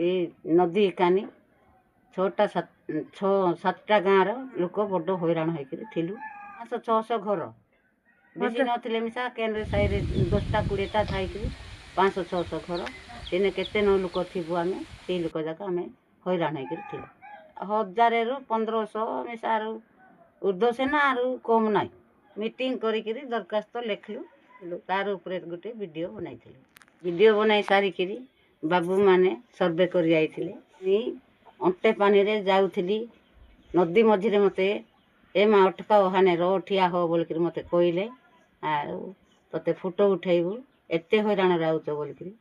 ଏ ନଦୀ କାନି ଛଅ ସାତଟା ଗାଁର ଲୋକ ବଡ଼ ହଇରାଣ ହେଇକିରି ଥିଲୁ। 500-600 ଘର ବେଶୀ ନଥିଲେ ମିଶା କେନ୍ଦ୍ର ସାହିରେ 10ଟା 20ଟା ଥାଇକିରି 500-600 ଘର ସେନେ କେତେ ନ ଲୋକ ଥିବୁ ଆମେ ସେଇ ଲୋକ ଯାକ ଆମେ ହଇରାଣ ହେଇକିରି ଥିଲୁ। 1000ରୁ 1500 ମିଶାରୁ ଉର୍ଦ୍ଧ୍ୱ ସେନା ଆରୁ କମ୍ ନାହିଁ। ମିଟିଂ କରିକିରି ଦରଖାସ୍ତ ଲେଖିଲୁ ତାର ଉପରେ ଗୋଟେ ଭିଡ଼ିଓ ବନାଇଥିଲୁ। ଭିଡ଼ିଓ ବନାଇ ସାରିକିରି ବାବୁମାନେ ସର୍ଭେ କରି ଯାଇଥିଲେ। ଅଣ୍ଟେ ପାଣିରେ ଯାଉଥିଲି ନଦୀ ମଝିରେ ମୋତେ ଏ ମା ଅଟକା ଓହାନେ ର ଠିଆ ହୋ ବୋଲିକିରି ମୋତେ କହିଲେ ଆଉ ତୋତେ ଫଟୋ ଉଠେଇବୁ ଏତେ ହଇରାଣରେ ଆଉଛ ବୋଲିକିରି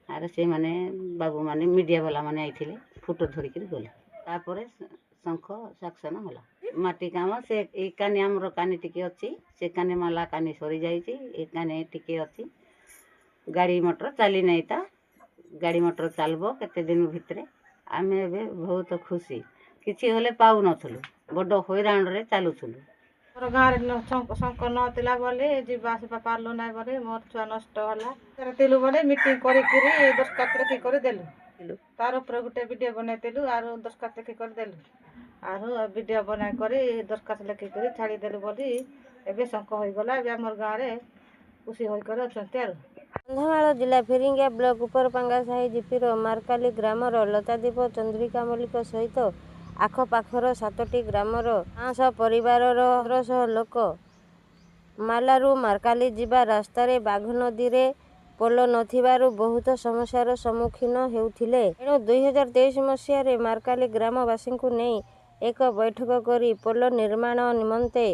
ଆର ସେମାନେ ବାବୁମାନେ ମିଡ଼ିଆ ବାଲାମାନେ ଆଇଥିଲେ ଫଟୋ ଧରିକିରି ଗଲେ। ତାପରେ ଶଙ୍ଖ ସାକ୍ସନ ହେଲା। ମାଟି କାମ ସେ ଏଇ କାନି ଆମର କାନି ଟିକେ ଅଛି ସେ କାନି ମାଲା କାନି ସରିଯାଇଛି ଏ କାନି ଟିକେ ଅଛି। ଗାଡ଼ି ମଟର ଚାଲି ନାହିଁ ତା ଗାଡ଼ି ମଟର ଚାଲିବ କେତେ ଦିନ ଭିତରେ। ଆମେ ଏବେ ବହୁତ ଖୁସି କିଛି ହେଲେ ପାଉନଥିଲୁ ବଡ଼ ହଇରାଣରେ ଚାଲୁଥିଲୁ। ମୋର ଗାଁରେ ଶଙ୍ଖ ନଥିଲା ବୋଲି ଯିବା ଆସିବା ପାରିଲୁ ନାହିଁ ବୋଲି ମୋର ଛୁଆ ନଷ୍ଟ ହେଲା। ଥିଲୁ ବୋଲି ମିଟିଂ କରିକିରି ଦରଖାସ୍ତ ଲେଖି କରି ଦେଲୁ। ତାର ଉପରେ ଗୋଟେ ଭିଡ଼ିଓ ବନେଇଥିଲୁ ଆରୁ ଦରଖାସ୍ତ ଲେଖି କରି ଦେଲୁ ଆରୁ ଭିଡ଼ିଓ ବନାଇ କରି ଦରଖାସ୍ତ ଲେଖିକରି ଛାଡ଼ିଦେଲୁ ବୋଲି ଏବେ ଶଙ୍ଖ ହୋଇଗଲା। ଏବେ ଆମର ଗାଁରେ ଖୁସି ହୋଇକରି ଅଛନ୍ତି। ଆଉ କନ୍ଧମାଳ ଜିଲ୍ଲା ଫିରିଙ୍ଗିଆ ବ୍ଲକ ଉପରପାଙ୍ଗା ସାହି ଜିପିର ମାର୍କାଲି ଗ୍ରାମର ଲତାଦୀପ ଚନ୍ଦ୍ରିକା ମଲ୍ଲିକ ସହିତ ଆଖପାଖର 7ଟି ଗ୍ରାମର 500 ପରିବାରର 1500 ଲୋକ ମାଲାରୁ ମାର୍କାଲି ଯିବା ରାସ୍ତାରେ ବାଘ ନଦୀରେ ପୋଲ ନଥିବାରୁ ବହୁତ ସମସ୍ୟାର ସମ୍ମୁଖୀନ ହେଉଥିଲେ। ଏଣୁ 2023 ମସିହାରେ ମାର୍କାଲି ଗ୍ରାମବାସୀଙ୍କୁ ନେଇ ଏକ ବୈଠକ କରି ପୋଲ ନିର୍ମାଣ ନିମନ୍ତେ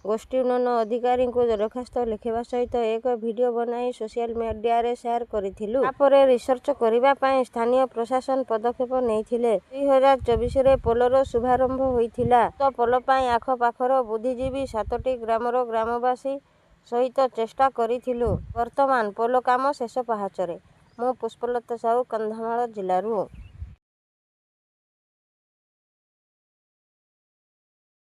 ଗୋଷ୍ଠୀ ଉନ୍ନୟନ ଅଧିକାରୀଙ୍କୁ ଦରଖାସ୍ତ ଲେଖିବା ସହିତ ଏକ ଭିଡ଼ିଓ ବନାଇ ସୋସିଆଲ ମିଡ଼ିଆରେ ସେୟାର କରିଥିଲୁ। ତାପରେ ରିସର୍ଚ୍ଚ କରିବା ପାଇଁ ସ୍ଥାନୀୟ ପ୍ରଶାସନ ପଦକ୍ଷେପ ନେଇଥିଲେ। 2024ରେ ପୋଲର ଶୁଭାରମ୍ଭ ହୋଇଥିଲା। ଉକ୍ତ ପୋଲ ପାଇଁ ଆଖପାଖର ବୁଦ୍ଧିଜୀବୀ 7ଟି ଗ୍ରାମର ଗ୍ରାମବାସୀ ସହିତ ଚେଷ୍ଟା କରିଥିଲୁ। ବର୍ତ୍ତମାନ ପୋଲ କାମ ଶେଷ ପାହାଚରେ। ମୁଁ ପୁଷ୍ପଲତା ସାହୁ କନ୍ଧମାଳ ଜିଲ୍ଲାରୁ।